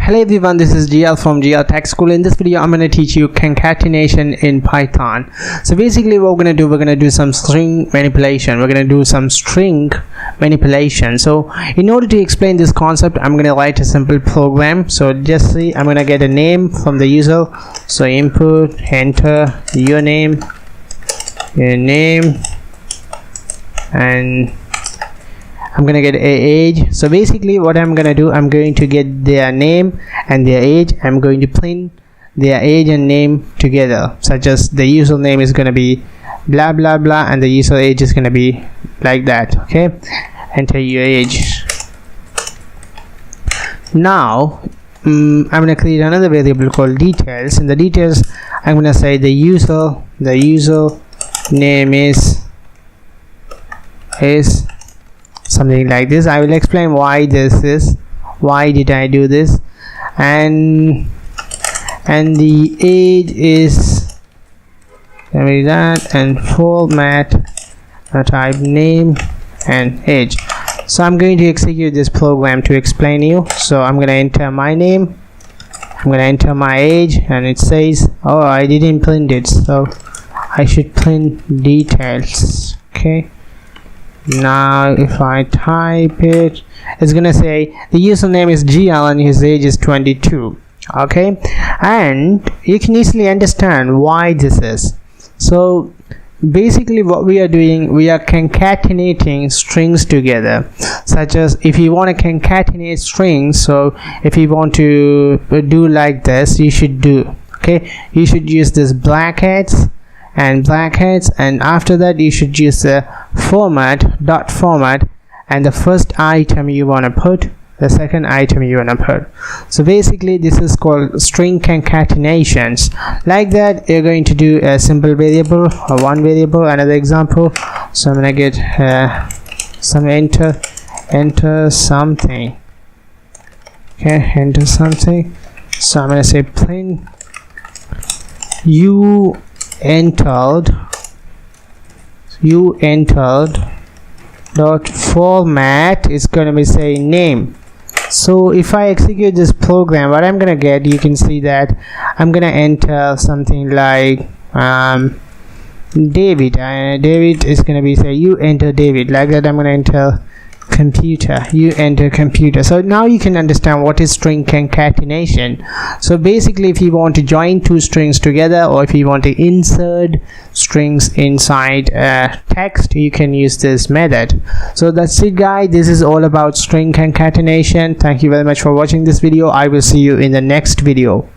Hello everyone, this is GL from GL Tech School. In this video I'm going to teach you concatenation in Python. So basically what we're going to do some string manipulation. We're going to do some string manipulation. So in order to explain this concept, I'm going to write a simple program. So just see, I'm going to get a name from the user. So input, enter your name, and I'm gonna get a age. So basically what I'm gonna do, I'm going to get their name and their age. I'm going to print their age and name together, such as the username is gonna be blah blah blah and the user age is gonna be like that. Okay, enter your age. Now I'm gonna create another variable called details. In the details I'm gonna say the user name is something like this. I will explain why did I do this, and the age is that, and format type name and age. So I'm going to execute this program to explain you. So I'm going to enter my name, I'm going to enter my age, and it says, oh, I didn't print it, so I should print details. Okay, now if I type it, it's gonna say the username is GL and his age is 22. Okay, and you can easily understand why this is. So basically what we are doing, we are concatenating strings together, such as if you want to concatenate strings. So if you want to do like this, you should do, okay, you should use this brackets and brackets, and after that you should use the format and the first item you want to put, the second item you want to put. So basically this is called string concatenations. Like that you're going to do a simple variable or one variable. Another example, so I'm gonna get some enter something. Okay, enter something. So I'm gonna say print you entered dot format is going to be saying name. So if I execute this program, what I'm going to get, you can see that I'm going to enter something like David. David is going to be say you enter David. Like that I'm going to enter computer, you enter computer. So now you can understand what is string concatenation. So basically if you want to join two strings together, or if you want to insert strings inside text, you can use this method. So that's it guys, this is all about string concatenation. Thank you very much for watching this video. I will see you in the next video.